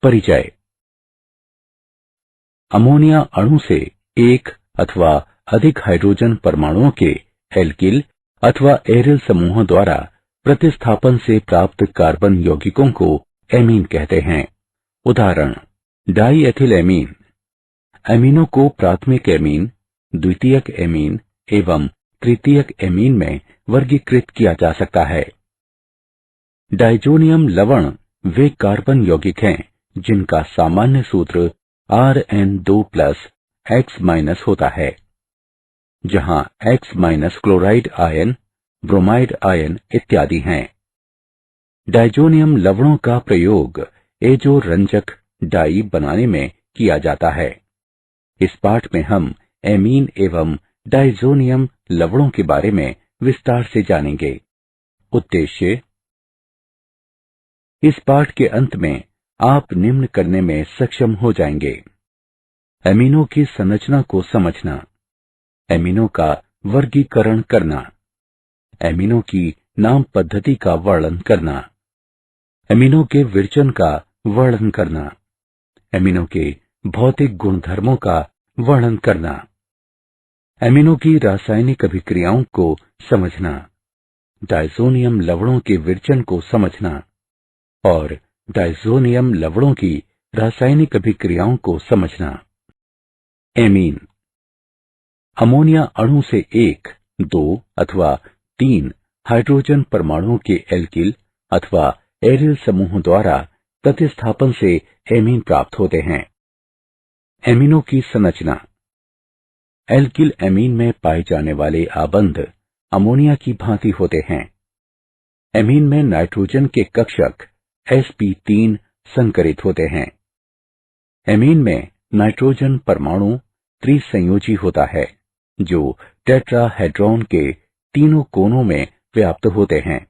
परिचय। अमोनिया अणु से एक अथवा अधिक हाइड्रोजन परमाणुओं के एल्किल अथवा एरिल समूहों द्वारा प्रतिस्थापन से प्राप्त कार्बन यौगिकों को एमीन कहते हैं। उदाहरण, डाई एथिल एमीन। एमीनों को प्राथमिक एमीन, द्वितीयक एमीन एवं तृतीयक एमीन में वर्गीकृत किया जा सकता है। डाइजोनियम लवण वे कार्बन यौगिक हैं जिनका सामान्य सूत्र Rn2+X- होता है, जहां X- chloride ion, bromide ion इत्यादि हैं। डाइजोनियम लवणों का प्रयोग एजो रंजक डाई बनाने में किया जाता है। इस पाठ में हम एमीन एवं डाइजोनियम लवणों के बारे में विस्तार से जानेंगे। उद्देश्य, इस पाठ के अंत में आप निम्न करने में सक्षम हो जाएंगे। एमीनों की संरचना को समझना, एमीनों का वर्गीकरण करना, एमीनों की नाम पद्धति का वर्णन करना, एमीनों के विरचन का वर्णन करना, एमीनों के भौतिक गुणधर्मों का वर्णन करना, एमीनों की रासायनिक अभिक्रियाओं को समझना, डाइजोनियम लवणों के विरचन को समझना और डाइजोनियम लवणों की रासायनिक अभिक्रियाओं को समझना। एमीन। अमोनिया अणु से एक, दो अथवा तीन हाइड्रोजन परमाणुओं के एल्किल अथवा एरिल समूह द्वारा प्रतिस्थापन से एमीन प्राप्त होते हैं। एमीनों की संरचना। एल्किल एमीन में पाए जाने वाले आबंध अमोनिया की भांति होते हैं। एमीन में नाइट्रोजन के कक्षक sp3 संकरित होते हैं। एमीन में नाइट्रोजन परमाणु त्रिसंयोजी होता है जो टेट्राहेड्रॉन के तीनों कोनों में व्याप्त होते हैं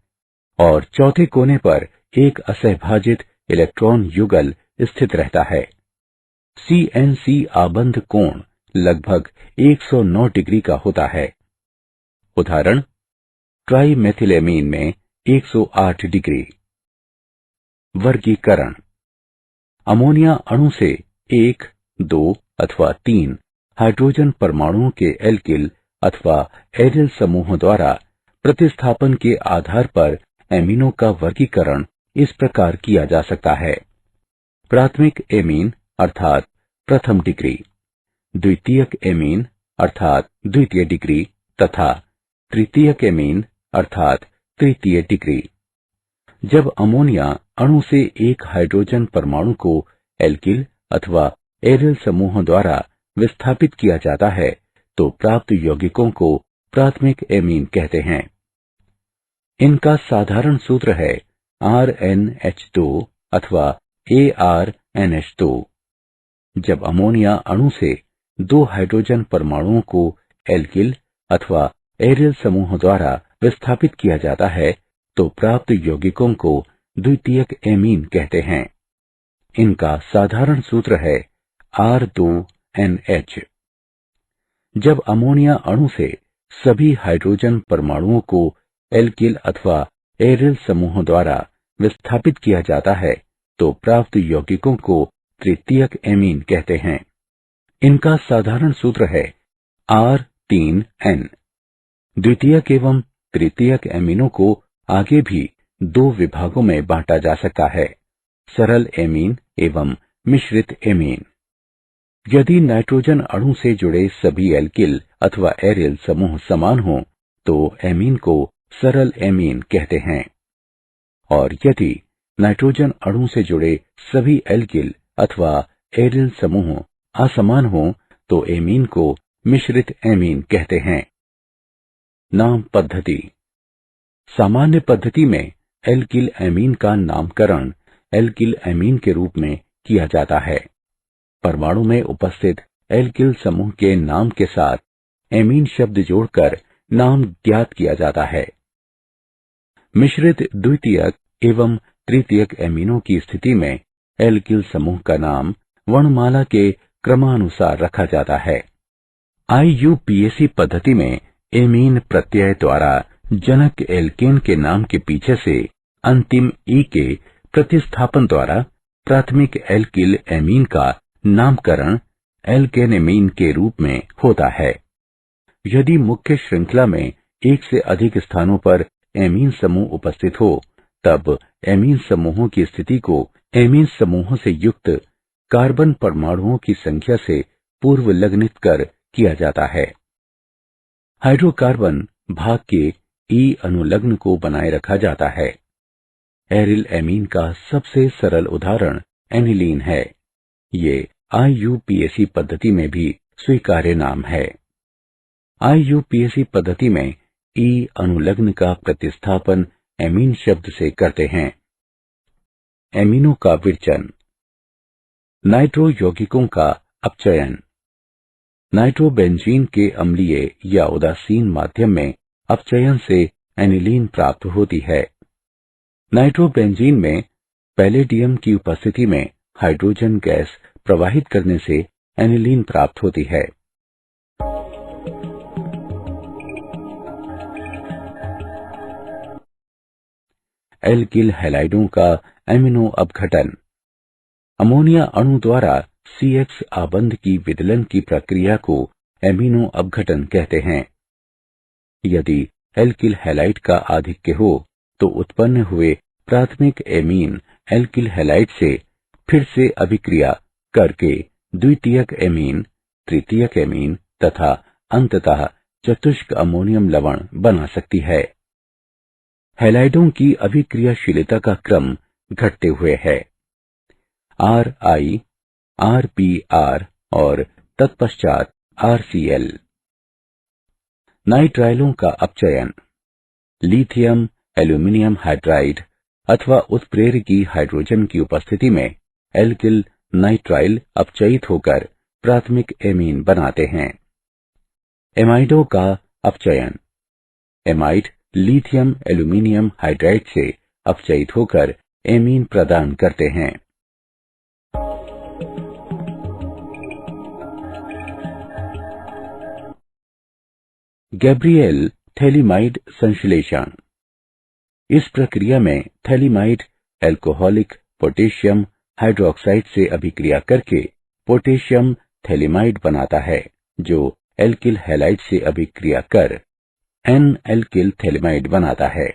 और चौथे कोने पर एक असहभाजित इलेक्ट्रॉन युगल स्थित रहता है। CN-C आबंध कोण लगभग 109 डिग्री का होता है। उदाहरण, ट्राइमेथिलेमीन में 108 डिग्री। वर्गीकरण। अमोनिया अणु से एक, दो अथवा तीन हाइड्रोजन परमाणुओं के एल्किल अथवा एरिल समूह द्वारा प्रतिस्थापन के आधार पर एमीनों का वर्गीकरण इस प्रकार किया जा सकता है। प्राथमिक एमीन अर्थात प्रथम डिग्री, द्वितीयक एमीन अर्थात द्वितीय डिग्री तथा तृतीयक एमीन अर्थात तृतीय डिग्री। जब अमोनिया अणु से एक हाइड्रोजन परमाणु को एल्किल अथवा एरिल समूह द्वारा विस्थापित किया जाता है तो प्राप्त यौगिकों को प्राथमिक एमीन कहते हैं। इनका साधारण सूत्र है RnH2 अथवा ArNH2। जब अमोनिया अणु से दो हाइड्रोजन परमाणुओं को एल्किल अथवा एरिल समूह द्वारा विस्थापित किया जाता है तो प्राप्त यौगिकों को द्वितीयक एमीन कहते हैं। इनका साधारण सूत्र है R2NH। जब अमोनिया अणु से सभी हाइड्रोजन परमाणुओं को एल्किल अथवा एरिल समूह द्वारा विस्थापित किया जाता है तो प्राप्त यौगिकों को तृतीयक एमीन कहते हैं। इनका साधारण सूत्र है R3N। द्वितीयक एवं तृतीयक एमीनों को आगे भी दो विभागों में बांटा जा सकता है, सरल एमीन एवं मिश्रित एमीन। यदि नाइट्रोजन अणु से जुड़े सभी एल्किल अथवा एरिल समूह समान हों तो एमीन को सरल एमीन कहते हैं और यदि नाइट्रोजन अणु से जुड़े सभी एल्किल अथवा एरिल समूह असमान हों तो एमीन को मिश्रित एमीन कहते हैं। नाम पद्धति। सामान्य पद्धति में एल्किल एमीन का नामकरण एल्किल एमीन के रूप में किया जाता है। परमाणु में उपस्थित एल्किल समूह के नाम के साथ एमीन शब्द जोड़कर नाम ज्ञात किया जाता है। मिश्रित द्वितीयक एवं तृतीयक एमीनों की स्थिति में एल्किल समूह का नाम वर्णमाला के क्रमानुसार रखा जाता है। IUPAC पद्धति में एमीन प्रत्यय द्वारा जनक एल्केन के नाम के पीछे से अंतिम ई के प्रतिस्थापन द्वारा प्राथमिक एल्किल एमीन का नामकरण एल्केनेमीन के रूप में होता है। यदि मुख्य श्रृंखला में एक से अधिक स्थानों पर एमीन समूह उपस्थित हो, तब एमीन समूहों की स्थिति को एमीन समूहों से युक्त कार्बन परमाणुओं की संख्या से पूर्व लग्नित कर किया जाता है। हाइड्रोकार्बन भाग के ई अनुलग्न को बनाए रखा जाता है। एरिल एमीन का सबसे सरल उदाहरण एनिलीन है। ये IUPAC पद्धति में भी स्वीकार्य नाम है। IUPAC पद्धति में ई अनुलग्न का प्रतिस्थापन एमीन शब्द से करते हैं। एमीनों का विरचन। नाइट्रो यौगिकों का अपचयन। नाइट्रोबेंजीन के अम्लीय या उदासीन माध्यम में अपचयन से एनिलीन प्राप्त होती है। नाइट्रोबेंजीन में पैलेडियम की उपस्थिति में हाइड्रोजन गैस प्रवाहित करने से एनिलीन प्राप्त होती है। एल्किल हैलाइडों का एमिनो अपघटन। अमोनिया अणु द्वारा CH आबंध की विदलन की प्रक्रिया को एमिनो अपघटन कहते हैं। यदि एल्किल हैलाइड का आधिक्य हो तो उत्पन्न हुए प्राथमिक एमीन एल्किल हैलाइड से फिर से अभिक्रिया करके द्वितीयक एमीन, तृतीयक एमीन तथा अंततः चतुष्क अमोनियम लवण बना सकती है। हैलाइडों की अभिक्रियाशीलता का क्रम घटते हुए है। RI, RPR और तत्पश्चात RCl। नाइट्राइलों का अपचयन। लिथियम एल्यूमिनियम हाइड्राइड अथवा उत्प्रेरकी हाइड्रोजन की उपस्थिति में एल्किल नाइट्राइल अपचयित होकर प्राथमिक एमीन बनाते हैं। एमाइडों का अपचयन। एमाइड लिथियम एल्यूमिनियम हाइड्राइड से अपचयित होकर एमीन प्रदान करते हैं। गैब्रिएल थैलीमाइड संश्लेषण। इस प्रक्रिया में थैलीमाइड एल्कोहलिक पोटेशियम हाइड्रोक्साइड से अभिक्रिया करके पोटेशियम थैलीमाइड बनाता है, जो एल्किल हैलाइड से अभिक्रिया कर N-एल्किल थैलीमाइड बनाता है।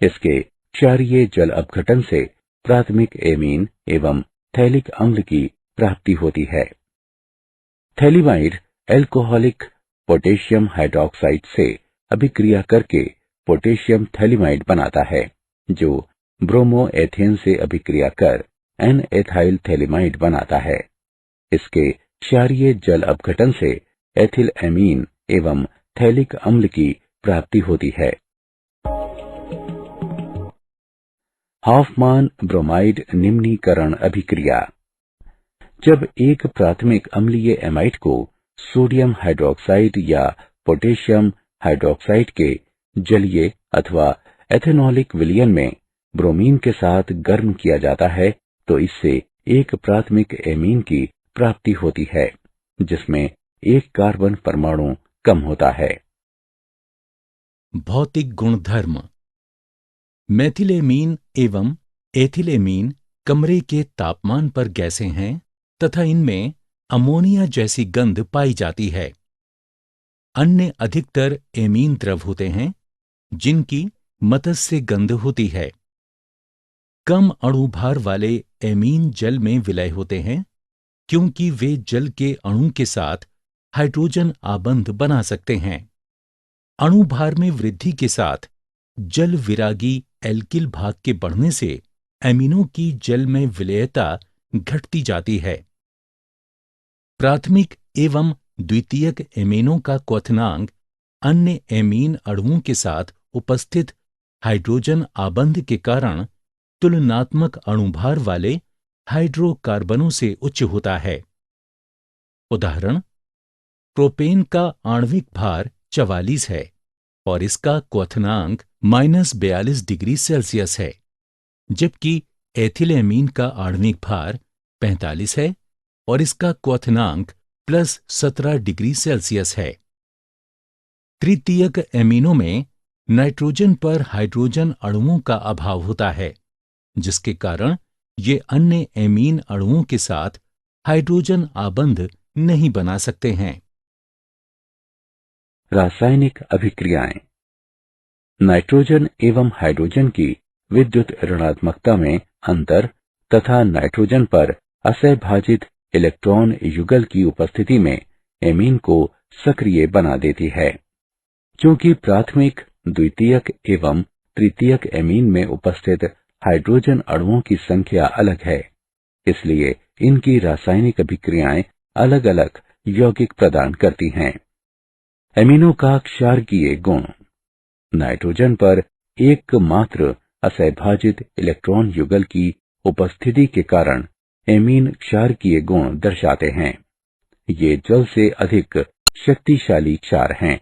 इसके क्षारीय जल अपघटन से प्राथमिक एमीन एवं थैलिक अम्ल की प्राप्ति होती है। थैलीमाइड एल्कोहलिक पोटेशियम हाइड्रोक्साइड से अभिक्रिया करके पोटेशियम थैलीमाइड बनाता है, जो ब्रोमो एथेन से अभिक्रिया कर N-एथाइल थैलीमाइड बनाता है। इसके क्षारीय जल अपघटन से एथिल एमीन एवं थैलिक अम्ल की प्राप्ति होती है। हॉफमान ब्रोमाइड निम्नीकरण अभिक्रिया। जब एक प्राथमिक अम्लीय एमाइड को सोडियम हाइड्रोक्साइड या पोटेशियम हाइड्रोक्साइड के जलीय अथवा एथेनॉलिक विलयन में ब्रोमीन के साथ गर्म किया जाता है, तो इससे एक प्राथमिक एमीन की प्राप्ति होती है, जिसमें एक कार्बन परमाणु कम होता है। भौतिक गुणधर्म। मेथिलेमीन एवं एथिलेमीन कमरे के तापमान पर गैसें हैं तथा इनमें अमोनिया जैसी गंध पाई जाती है। अन्य अधिकतर एमीन द्रव होते हैं, जिनकी मत्स्य गंध होती है। कम अणुभार वाले एमीन जल में विलय होते हैं, क्योंकि वे जल के अणु के साथ हाइड्रोजन आबंध बना सकते हैं। अणुभार में वृद्धि के साथ जल विरागी एल्किल भाग के बढ़ने से एमीनों की जल में विलयता घटती जाती है। प्राथमिक एवं द्वितीयक एमीनों का क्वथनांक अन्य एमीन अणुओं के साथ उपस्थित हाइड्रोजन आबंध के कारण तुलनात्मक अणुभार वाले हाइड्रोकार्बनों से उच्च होता है। उदाहरण, प्रोपेन का आणविक भार 44 है और इसका क्वथनांक -42 डिग्री सेल्सियस है, जबकि एथिलेमीन का आणविक भार 45 है और इसका क्वथनांक +17 डिग्री सेल्सियस है। तृतीयक एमीनों में नाइट्रोजन पर हाइड्रोजन अणुओं का अभाव होता है, जिसके कारण ये अन्य एमीन अणुओं के साथ हाइड्रोजन आबंध नहीं बना सकते हैं। रासायनिक अभिक्रियाएं। नाइट्रोजन एवं हाइड्रोजन की विद्युत ऋणात्मकता में अंतर तथा नाइट्रोजन पर असहभाजित इलेक्ट्रॉन युगल की उपस्थिति में एमीन को सक्रिय बना देती है। क्योंकि प्राथमिक, द्वितीयक एवं तृतीयक एमीन में उपस्थित हाइड्रोजन अणुओं की संख्या अलग है, इसलिए इनकी रासायनिक अभिक्रियाएं अलग अलग यौगिक प्रदान करती हैं। एमीनों का क्षारकीय गुण। नाइट्रोजन पर एकमात्र असहभाजित इलेक्ट्रॉन युगल की उपस्थिति के कारण एमीन क्षारकीय गुण दर्शाते हैं। ये जल से अधिक शक्तिशाली क्षार हैं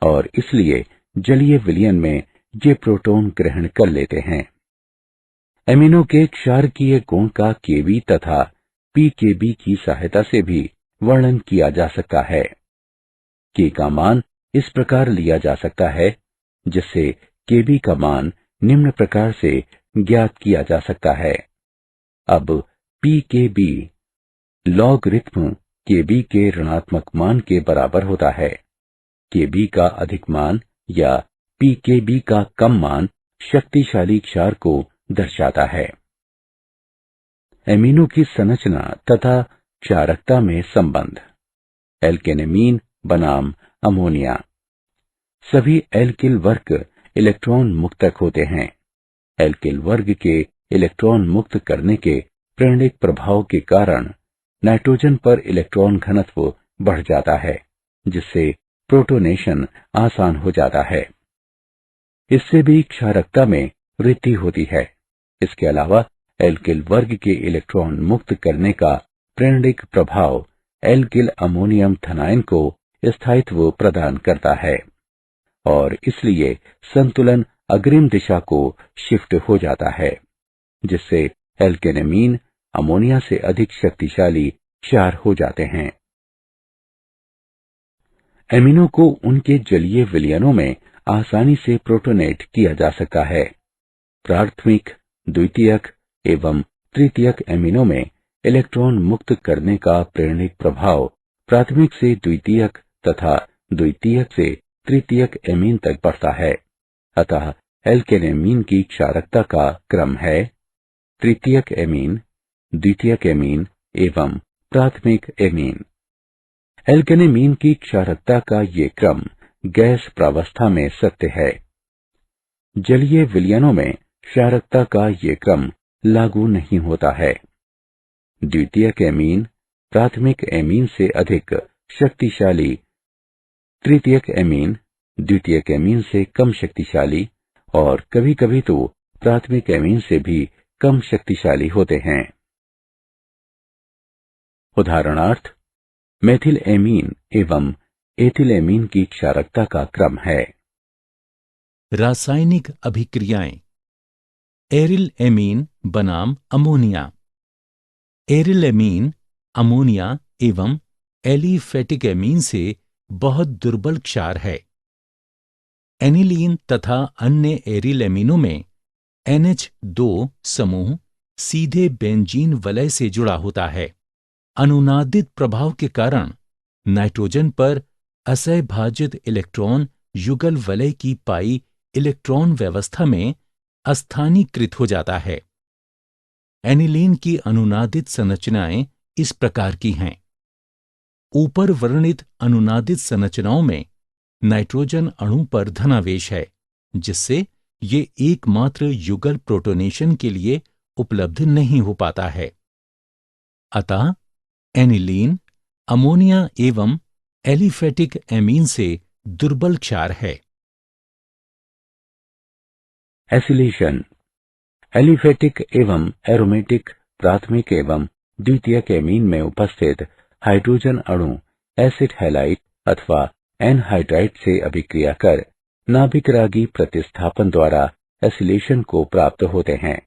और इसलिए जलीय विलयन में ये प्रोटॉन ग्रहण कर लेते हैं। एमीनों के क्षारकीय गुण का केबी तथा पीकेबी की सहायता से भी वर्णन किया जा सकता है। के का मान इस प्रकार लिया जा सकता है, जिससे केबी का मान निम्न प्रकार से ज्ञात किया जा सकता है। अब पीकेबी लॉगरिथम केबी के ऋणात्मक मान के बराबर होता है। केबी का अधिक मान या पीकेबी का कम मान शक्तिशाली क्षार को दर्शाता है। एमीनों की संरचना तथा क्षारकता में संबंध। एल्केनेमीन बनाम अमोनिया। सभी एल्किल वर्ग इलेक्ट्रॉन मुक्तक होते हैं। एल्किल वर्ग के इलेक्ट्रॉन मुक्त करने के प्रेरणिक प्रभाव के कारण नाइट्रोजन पर इलेक्ट्रॉन घनत्व बढ़ जाता है, जिससे प्रोटोनेशन आसान हो जाता है। इससे भी क्षारकता में वृद्धि होती है। इसके अलावा एल्किल वर्ग के इलेक्ट्रॉन मुक्त करने का प्रेरणिक प्रभाव एल्किल अमोनियम थनाइन को स्थायित्व प्रदान करता है और इसलिए संतुलन अग्रिम दिशा को शिफ्ट हो जाता है, जिससे एल्केनेमीन अमोनिया से अधिक शक्तिशाली क्षार हो जाते हैं। एमीनों को उनके जलीय विलयनों में आसानी से प्रोटोनेट किया जा सकता है। प्राथमिक, द्वितीयक एवं तृतीयक एमीनों में इलेक्ट्रॉन मुक्त करने का प्रेरणिक प्रभाव प्राथमिक से द्वितीयक तथा द्वितीयक से तृतीयक एमीन तक बढ़ता है। अतः एल्केनेमीन की क्षारकता का क्रम है तृतीयक एमीन, द्वितीयक एमीन एवं प्राथमिक एमीन। एल्केनेमीन की क्षारकता का ये क्रम गैस प्रावस्था में सत्य है। जलीय विलयनों में क्षारकता का ये क्रम लागू नहीं होता है। द्वितीयक एमीन प्राथमिक एमीन से अधिक शक्तिशाली, तृतीयक एमीन द्वितीयक एमीन से कम शक्तिशाली और कभी कभी तो प्राथमिक एमीन से भी कम शक्तिशाली होते हैं। उदाहरणार्थ, मेथिल एमीन एवं एथिल एमीन की क्षारकता का क्रम है। रासायनिक अभिक्रियाएं। एरिल एमीन बनाम अमोनिया। एरिल एमीन अमोनिया एवं एलिफेटिक एमीन से बहुत दुर्बल क्षार है। एनिलीन तथा अन्य एरिल एमीनों में NH2 समूह सीधे बेंजीन वलय से जुड़ा होता है। अनुनादित प्रभाव के कारण नाइट्रोजन पर असहभाजित इलेक्ट्रॉन युगल वलय की पाई इलेक्ट्रॉन व्यवस्था में अस्थानीकृत हो जाता है। एनिलीन की अनुनादित संरचनाएं इस प्रकार की हैं। ऊपर वर्णित अनुनादित संरचनाओं में नाइट्रोजन अणु पर धनावेश है, जिससे ये एकमात्र युगल प्रोटोनेशन के लिए उपलब्ध नहीं हो पाता है। अतः एनिलीन अमोनिया एवं एलिफेटिक एमीन से दुर्बल क्षार है। एसिलेशन। एलिफेटिक एवं एरोमेटिक प्राथमिक एवं द्वितीयक एमीन में उपस्थित हाइड्रोजन अणु एसिड हैलाइड अथवा एनहाइड्राइड से अभिक्रिया कर नाभिकरागी प्रतिस्थापन द्वारा एसिलेशन को प्राप्त होते हैं।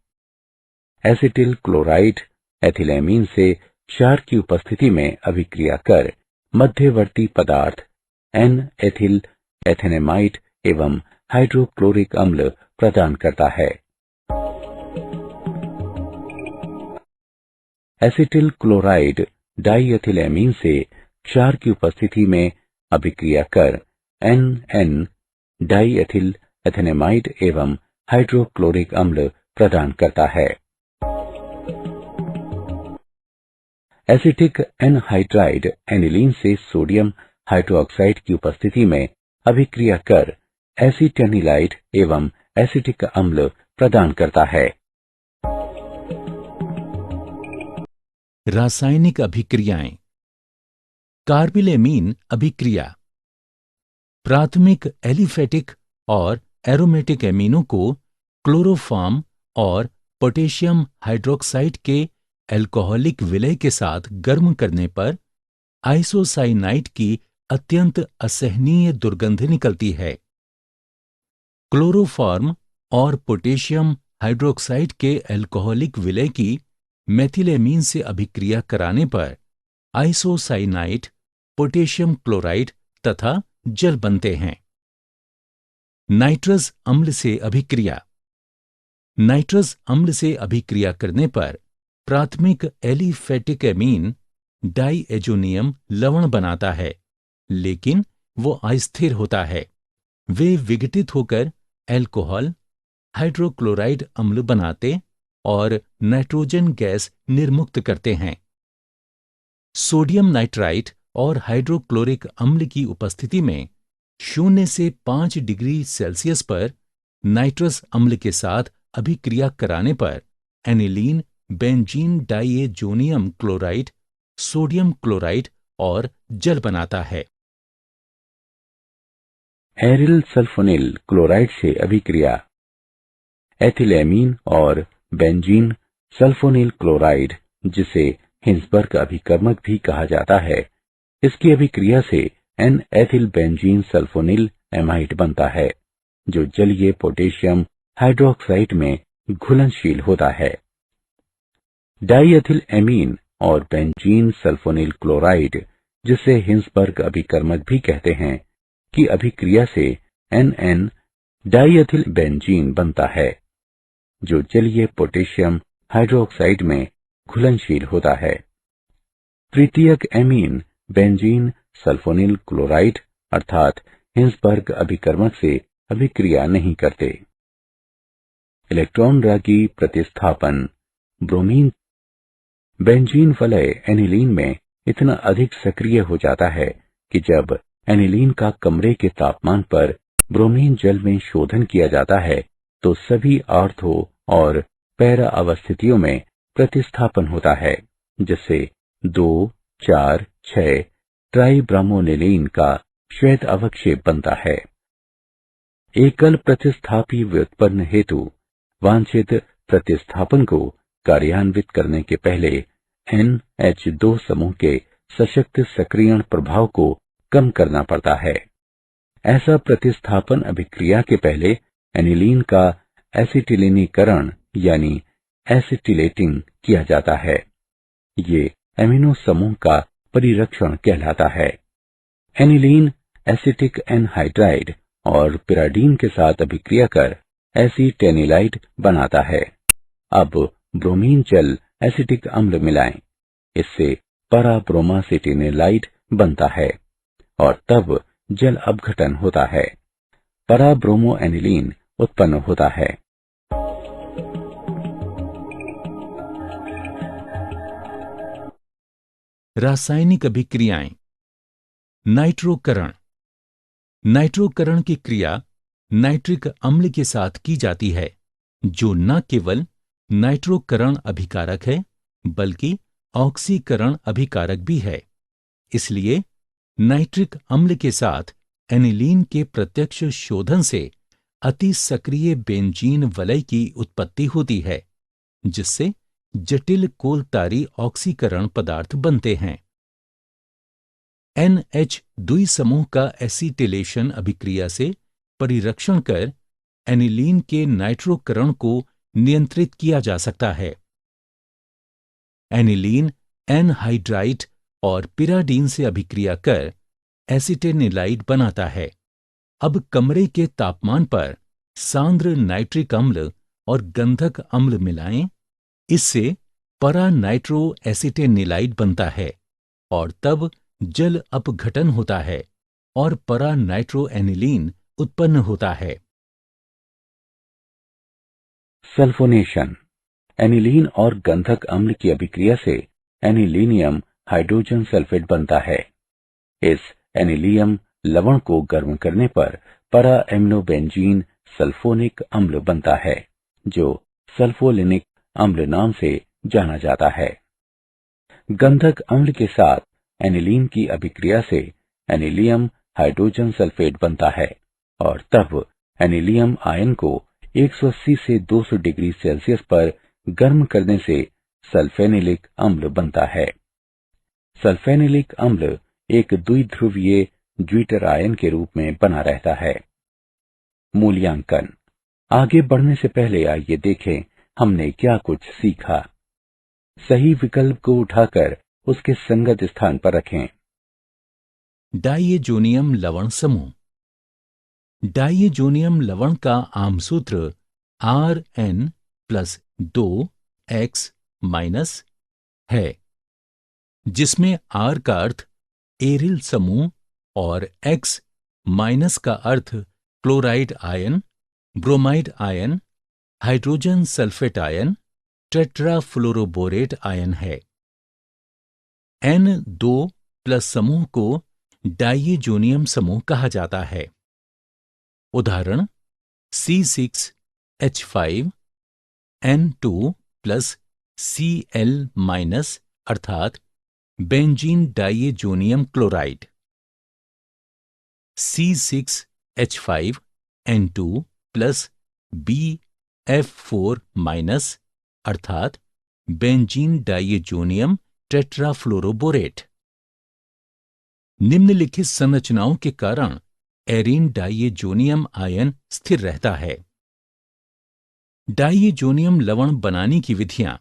एसिटिल क्लोराइड एथिलेमीन से क्षार की उपस्थिति में अभिक्रिया कर मध्यवर्ती पदार्थ एन एथिल एथेनेमाइड एवं हाइड्रोक्लोरिक अम्ल प्रदान करता है। एसिटिल क्लोराइड डाइएथिलेमीन से क्षार की उपस्थिति में अभिक्रिया कर NN डाइएथिल एथेनेमाइड एवं हाइड्रोक्लोरिक अम्ल प्रदान करता है। एसिटिक एनहाइड्राइड एनिलीन से सोडियम हाइड्रोक्साइड की उपस्थिति में अभिक्रिया कर एसिटेनिलाइड एवं एसिटिक अम्ल प्रदान करता है। रासायनिक अभिक्रियाएं। कार्बिलेमीन अभिक्रिया प्राथमिक एलिफेटिक और एरोमेटिक एमीनों को क्लोरोफॉर्म और पोटेशियम हाइड्रोक्साइड के अल्कोहलिक विलय के साथ गर्म करने पर आइसोसाइनाइड की अत्यंत असहनीय दुर्गंध निकलती है। क्लोरोफॉर्म और पोटेशियम हाइड्रोक्साइड के अल्कोहलिक विलय की मेथिलेमीन से अभिक्रिया कराने पर आइसोसाइनाइड, पोटेशियम क्लोराइड तथा जल बनते हैं। नाइट्रस अम्ल से अभिक्रिया। नाइट्रस अम्ल से अभिक्रिया करने पर प्राथमिक एलिफेटिक एमीन डाइएजोनियम लवण बनाता है, लेकिन वो अस्थिर होता है। वे विघटित होकर अल्कोहल, हाइड्रोक्लोराइड अम्ल बनाते और नाइट्रोजन गैस निर्मुक्त करते हैं। सोडियम नाइट्राइट और हाइड्रोक्लोरिक अम्ल की उपस्थिति में 0 से 5 डिग्री सेल्सियस पर नाइट्रस अम्ल के साथ अभिक्रिया कराने पर aniline benzene diazonium chloride, sodium chloride और जल बनाता है। एरिल सल्फोनिल क्लोराइड से अभिक्रिया। एथिलेमीन और बेंजीन सल्फोनिल क्लोराइड, जिसे हिंसबर्ग अभिकर्मक भी कहा जाता है, इसकी अभिक्रिया से N-एथिल बेंजीन सल्फोनिल एमाइड बनता है, जो जलीय पोटेशियम हाइड्रोक्साइड में घुलनशील होता है। डाइएथिल एमीन और बेंजीन सल्फोनिल क्लोराइड, जिसे हिंसबर्ग अभिकर्मक भी कहते हैं, की अभिक्रिया से NN डाइएथिल बेंजीन बनता है, जो जलीय पोटेशियम हाइड्रोक्साइड में घुलनशील होता है। तृतीयक एमीन बेंजीन सल्फोनिल क्लोराइड अर्थात हिंसबर्ग अभिकर्मक से अभिक्रिया नहीं करते। इलेक्ट्रॉन रागी प्रतिस्थापन। ब्रोमीन बेंजीन वलय एनिलीन में इतना अधिक सक्रिय हो जाता है कि जब एनिलीन का कमरे के तापमान पर ब्रोमीन जल में शोधन किया जाता है तो सभी ऑर्थो और पैरा अवस्थितियों में प्रतिस्थापन होता है, जिससे 2, 4, 6 ट्राइब्रोमोनिलीन का श्वेत अवक्षेप बनता है। एकल प्रतिस्थापी व्युत्पन्न हेतु वांछित प्रतिस्थापन को कार्यान्वित करने के पहले NH2 समूह के सशक्त सक्रियण प्रभाव को कम करना पड़ता है। ऐसा प्रतिस्थापन अभिक्रिया के पहले एनिलीन का एसिटिलीनीकरण यानी एसिटिलेटिंग किया जाता है। ये एमिनो समूह का परिरक्षण कहलाता है। एनिलीन एसिटिक एनहाइड्राइड और पिराडीन के साथ अभिक्रिया कर एसिटेनिलाइड बनाता है। अब ब्रोमीन जल एसिटिक अम्ल मिलाएं, इससे पराब्रोमासिटिनिलाइड बनता है और तब जल अपघटन होता है। पराब्रोमोएनिलीन उत्पन्न होता है। रासायनिक अभिक्रियाएं। नाइट्रोकरण। नाइट्रोकरण की क्रिया नाइट्रिक अम्ल के साथ की जाती है, जो न केवल नाइट्रोकरण अभिकारक है बल्कि ऑक्सीकरण अभिकारक भी है। इसलिए नाइट्रिक अम्ल के साथ एनिलीन के प्रत्यक्ष शोधन से अति सक्रिय बेंजीन वलय की उत्पत्ति होती है, जिससे जटिल कोलतारी ऑक्सीकरण पदार्थ बनते हैं। NH द्विसमूह का एसिटिलेशन अभिक्रिया से परिरक्षण कर एनिलीन के नाइट्रोकरण को नियंत्रित किया जा सकता है। एनिलीन एनहाइड्राइड और पिराडीन से अभिक्रिया कर एसिटेनिलाइड बनाता है। अब कमरे के तापमान पर सांद्र नाइट्रिक अम्ल और गंधक अम्ल मिलाएं। इससे परा नाइट्रो एसिटेनिलाइड बनता है और तब जल अपघटन होता है और परा नाइट्रो एनिलीन उत्पन्न होता है। सल्फोनेशन। एनिलीन और गंधक अम्ल की अभिक्रिया से एनिलीनियम हाइड्रोजन सल्फेट बनता है। इस एनिलियम लवण को गर्म करने पर para एमिनोबेंजीन सल्फोनिक अम्ल बनता है, जो सल्फोलिनिक अम्ल नाम से जाना जाता है। गंधक अम्ल के साथ एनिलीन की अभिक्रिया से एनिलियम हाइड्रोजन सल्फेट बनता है और तब एनिलियम आयन को 180 से 200 डिग्री सेल्सियस पर गर्म करने से सल्फेनिलिक अम्ल बनता है। सल्फेनिलिक अम्ल एक द्विध्रुवीय ज्विटर आयन के रूप में बना रहता है। मूल्यांकन। आगे बढ़ने से पहले आइए देखें हमने क्या कुछ सीखा। सही विकल्प को उठाकर उसके संगत स्थान पर रखें। डाइएजोनियम लवण समूह। डाइएजोनियम लवण का आम सूत्र Rn+2x- है, जिसमें R का अर्थ एरिल समूह और X- का अर्थ chloride ion, bromide ion, hydrogen sulphate ion, tetrafluoroborate ion है। N2+ समूह को डाइएजोनियम समूह कहा जाता है। उदाहरण C6H5N2+Cl- अर्थात बेंजीन डाइएजोनियम क्लोराइड। C6H5N2+BF4- अर्थात बेंजीन डाइएजोनियम टेट्राफ्लोरोबोरेट। निम्नलिखित संरचनाओं के कारण एरीन डाइएजोनियम आयन स्थिर रहता है। डाइएजोनियम लवण बनाने की विधियां।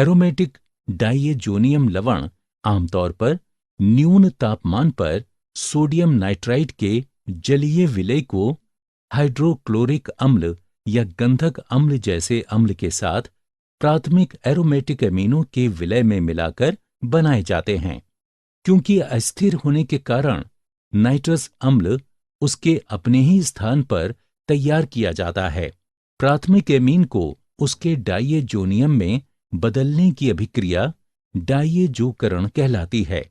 एरोमेटिक डाइएजोनियम लवण आमतौर पर न्यून तापमान पर सोडियम नाइट्राइट के जलीय विलय को हाइड्रोक्लोरिक अम्ल या गंधक अम्ल जैसे अम्ल के साथ प्राथमिक एरोमेटिक एमिनो के विलय में मिलाकर बनाए जाते हैं। क्योंकि अस्थिर होने के कारण नाइट्रस अम्ल उसके अपने ही स्थान पर तैयार किया जाता है। प्राथमिक एमीन को उसके डाइएजोनियम में बदलने की अभिक्रिया डाइएजोकरण कहलाती है।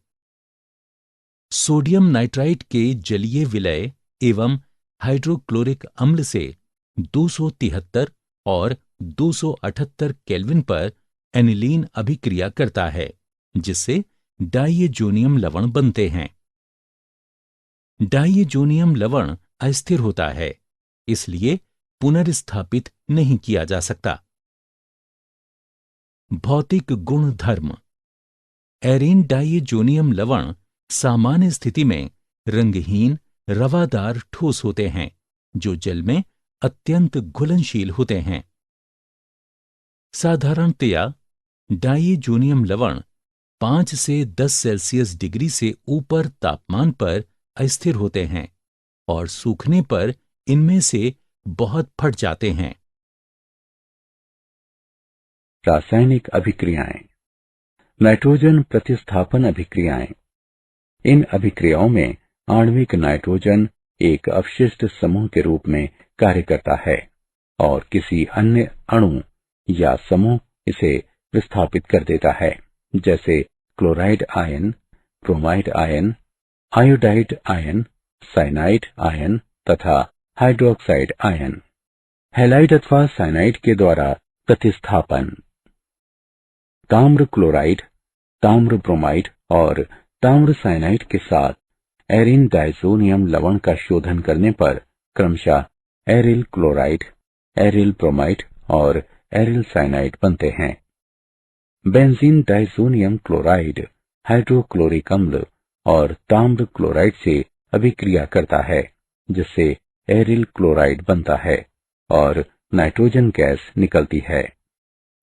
सोडियम नाइट्राइट के जलीय विलय एवं हाइड्रोक्लोरिक अम्ल से 273 और 278 केल्विन पर एनिलीन अभिक्रिया करता है, जिससे डाइएजोनियम लवण बनते हैं। डाइएजोनियम लवण अस्थिर होता है, इसलिए पुनर्स्थापित नहीं किया जा सकता। भौतिक गुण धर्म। एरीन डाइएजोनियम लवण सामान्य स्थिति में रंगहीन रवादार ठोस होते हैं, जो जल में अत्यंत घुलनशील होते हैं। साधारणतया डाइएजोनियम लवण 5 से 10 सेल्सियस डिग्री से ऊपर तापमान पर अस्थिर होते हैं और सूखने पर इनमें से बहुत फट जाते हैं। रासायनिक अभिक्रियाएं। नाइट्रोजन प्रतिस्थापन अभिक्रियाएं। इन अभिक्रियाओं में आणविक नाइट्रोजन एक अवशिष्ट समूह के रूप में कार्य करता है और किसी अन्य अणु या समूह इसे विस्थापित कर देता है, जैसे chloride ion, bromide ion, iodide ion, cyanide ion तथा हाइड्रोक्साइड आयन। हैलाइड अथवा साइनाइड के द्वारा प्रतिस्थापन। ताम्र क्लोराइड, ताम्र ब्रोमाइड और ताम्र साइनाइड के साथ एरीन डाइज़ोनियम लवण का शोधन करने पर क्रमशः एरिल क्लोराइड, एरिल ब्रोमाइड और एरिल साइनाइड बनते हैं। बेंजीन डाइज़ोनियम क्लोराइड हाइड्रोक्लोरिक अम्ल और ताम्र क्लोराइड से अभिक्रिया करता है, जिससे एरिल क्लोराइड बनता है और नाइट्रोजन गैस निकलती है।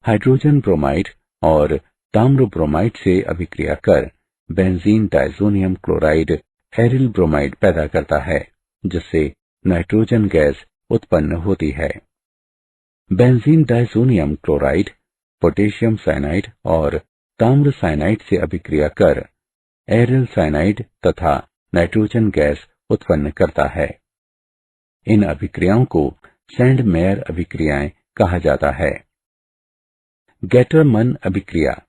हाइड्रोजन ब्रोमाइड और ताम्र ब्रोमाइड से अभिक्रिया कर बेंजीन डाइज़ोनियम क्लोराइड एरिल ब्रोमाइड पैदा करता है, जिससे नाइट्रोजन गैस उत्पन्न होती है। बेंजीन डाइज़ोनियम क्लोराइड पोटेशियम साइनाइड और ताम्र साइनाइड से अभिक्रिया कर एरिल साइनाइड तथा नाइट्रोजन गैस उत्पन्न करता है। इन अभिक्रियाओं को सैंड मेयर अभिक्रियाएं कहा जाता है। गैटरमन अभिक्रिया।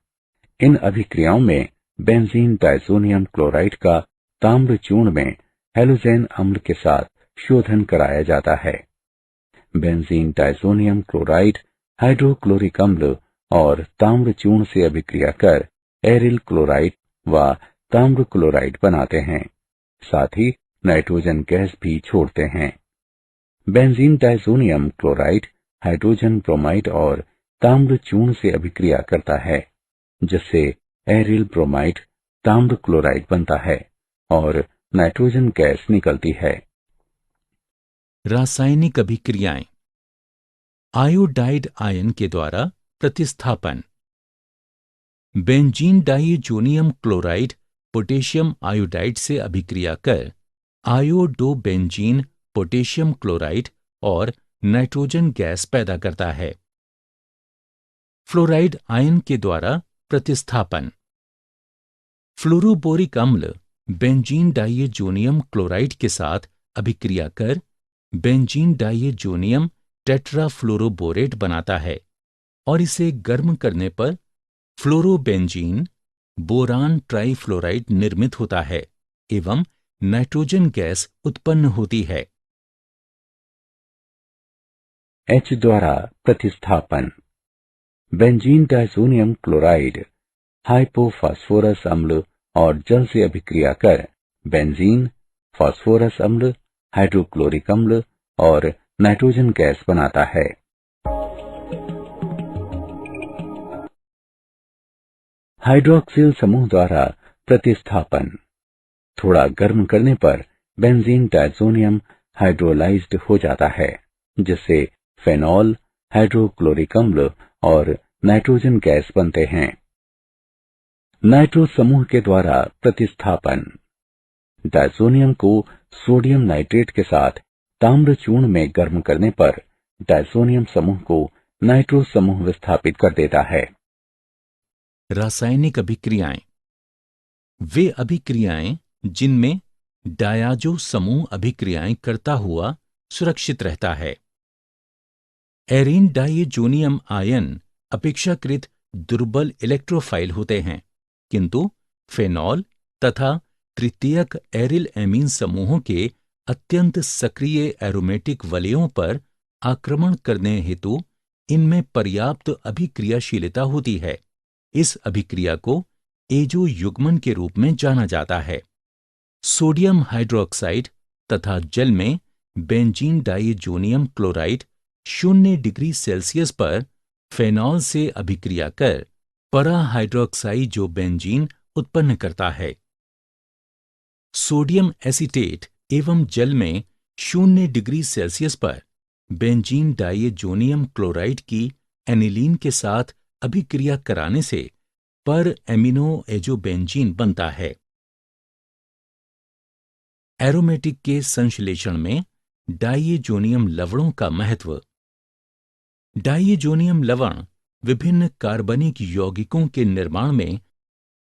इन अभिक्रियाओं में बेंजीन डाइसोनियम क्लोराइड का ताम्र चूर्ण में हेलोजेन अम्ल के साथ शोधन कराया जाता है। बेंजीन डाइसोनियम क्लोराइड हाइड्रोक्लोरिक अम्ल और ताम्र चूर्ण से अभिक्रिया कर एरिल क्लोराइड व ताम्र क्लोराइड बनाते हैं, साथ ही नाइट्रोजन गैस भी छोड़ते हैं। Benzene diazonium chloride hydrogen bromide और ताम्र चूर्ण से अभिक्रिया करता है, जिससे एरिल ब्रोमाइड ताम्र क्लोराइड बनता है और नाइट्रोजन गैस निकलती है। रासायनिक अभिक्रियाएं। आयोडाइड आयन के द्वारा प्रतिस्थापन। बेंजीन डाइज़ोनियम क्लोराइड पोटेशियम आयोडाइड से अभिक्रिया कर आयोडोबेंजीन पोटेशियम क्लोराइड और नाइट्रोजन गैस पैदा करता है। फ्लोराइड आयन के द्वारा प्रतिस्थापन। फ्लोरोबोरिक अम्ल बेंजीन डाइज़ोनियम क्लोराइड के साथ अभिक्रिया कर बेंजीन डाइज़ोनियम टेट्राफ्लोरोबोरेट बनाता है और इसे गर्म करने पर फ्लोरोबेंजीन बोरान ट्राइफ्लोराइड निर्मित होता है एवं नाइट्रोजन गैस उत्पन्न होती है। H द्वारा प्रतिस्थापन। बेंजीन डाइसोनियम क्लोराइड हाइपोफॉस्फोरस अम्ल और जल से अभिक्रिया कर बेंजीन, फास्फोरस अम्ल, हाइड्रोक्लोरिक अम्ल और नाइट्रोजन गैस बनाता है। हाइड्रोक्सिल समूह द्वारा प्रतिस्थापन। थोड़ा गर्म करने पर बेंजीन डाइसोनियम हाइड्रोलाइज्ड हो जाता है, जिससे फेनॉल, हाइड्रोक्लोरिक अम्ल और नाइट्रोजन गैस बनते हैं। नाइट्रो समूह के द्वारा प्रतिस्थापन। डाइसोनियम को सोडियम नाइट्रेट के साथ ताम्र चूर्ण में गर्म करने पर डाइसोनियम समूह को नाइट्रो समूह विस्थापित कर देता है। रासायनिक अभिक्रियाएं। वे अभिक्रियाएं जिनमें डायाजो समूह अभिक्रियाएं करता हुआ सुरक्षित रहता है। एरीन डाइज़ोनियम आयन अपेक्षाकृत दुर्बल इलेक्ट्रोफाइल होते हैं, किंतु फेनॉल तथा तृतीयक एरिल एमीन समूहों के अत्यंत सक्रिय एरोमेटिक वलयों पर आक्रमण करने हेतु इनमें पर्याप्त अभिक्रियाशीलता होती है। इस अभिक्रिया को एजो युग्मन के रूप में जाना जाता है। सोडियम हाइड्रोक्साइड तथा जल में बेंजीन डाइज़ोनियम क्लोराइड 0 डिग्री सेल्सियस पर फेनॉल से अभिक्रिया कर पराहाइड्रोक्साइजोबेंजीन उत्पन्न करता है। सोडियम एसीटेट एवं जल में 0 डिग्री सेल्सियस पर बेंजीन डाइज़ोनियम क्लोराइड की एनिलीन के साथ अभिक्रिया कराने से पर एमिनो एजोबेंजीन बनता है। एरोमेटिक के संश्लेषण में डाइज़ोनियम लवणों का महत्व। डाइज़ोनियम लवण विभिन्न कार्बनिक यौगिकों के निर्माण में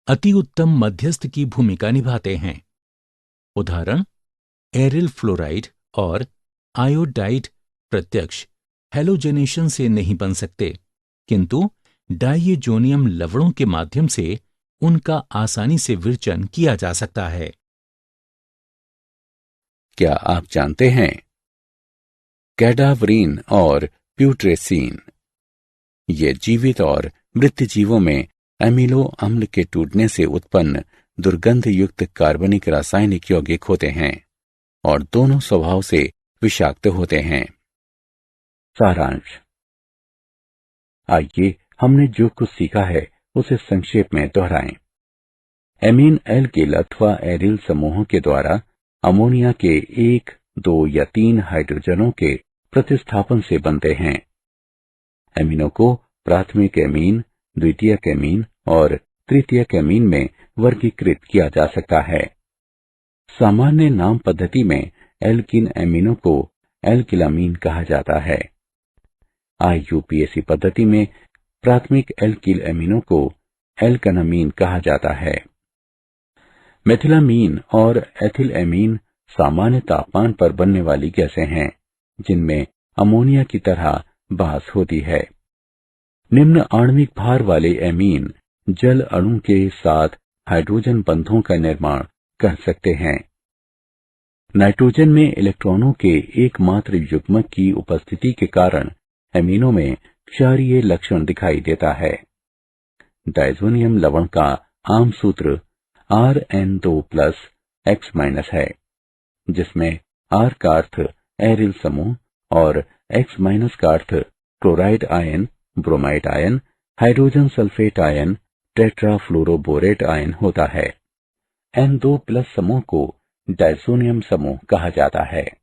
अति उत्तम मध्यस्थ की भूमिका निभाते हैं। उदाहरण एरिल फ्लोराइड और आयोडाइड प्रत्यक्ष हैलोजेनेशन से नहीं बन सकते, किंतु डाइज़ोनियम लवणों के माध्यम से उनका आसानी से विरचन किया जा सकता है। क्या आप जानते हैं कैडावरीन और प्यूट्रेसीन ये जीवित और मृत जीवों में एमिनो अम्ल के टूटने से उत्पन्न दुर्गंध युक्त कार्बनिक रासायनिक यौगिक होते हैं और दोनों स्वभाव से विषाक्त होते हैं। सारांश। आइए हमने जो कुछ सीखा है उसे संक्षेप में दोहराएं। एमीन एल्किल अथवा एरिल समूहों के द्वारा अमोनिया के 1, 2 या 3 हाइड्रोजनों के प्रतिस्थापन से बनते हैं। एमिनो को प्राथमिक एमीन, द्वितीयक एमीन और तृतीयक एमीन में वर्गीकृत किया जा सकता है। सामान्य नाम पद्धति में एल्किन एमिनो को एल्किलामीन कहा जाता है। IUPAC पद्धति में प्राथमिक एल्किल एमिनो को एल्कनामीन कहा जाता है। मेथिलामीन और एथिलएमीन सामान्य तापमान पर बनने वाली गैसें हैं जिनमें अमोनिया की तरह बास होती है। निम्न आणविक भार वाले एमीन जल अणु के साथ हाइड्रोजन बंधों का निर्माण कर सकते हैं। नाइट्रोजन में इलेक्ट्रॉनों के एकमात्र युग्मक की उपस्थिति के कारण एमीनों में क्षारीय लक्षण दिखाई देता है। डायज़ोनियम लवण का आम सूत्र Rn2 X- है, जिसमें R का अर्थ एरिल समूह और X- का अर्थ chloride ion, bromide ion, hydrogen sulphate ion, tetrafluoroborate ion होता है। N2+ समूह को डायज़ोनियम समूह कहा जाता है।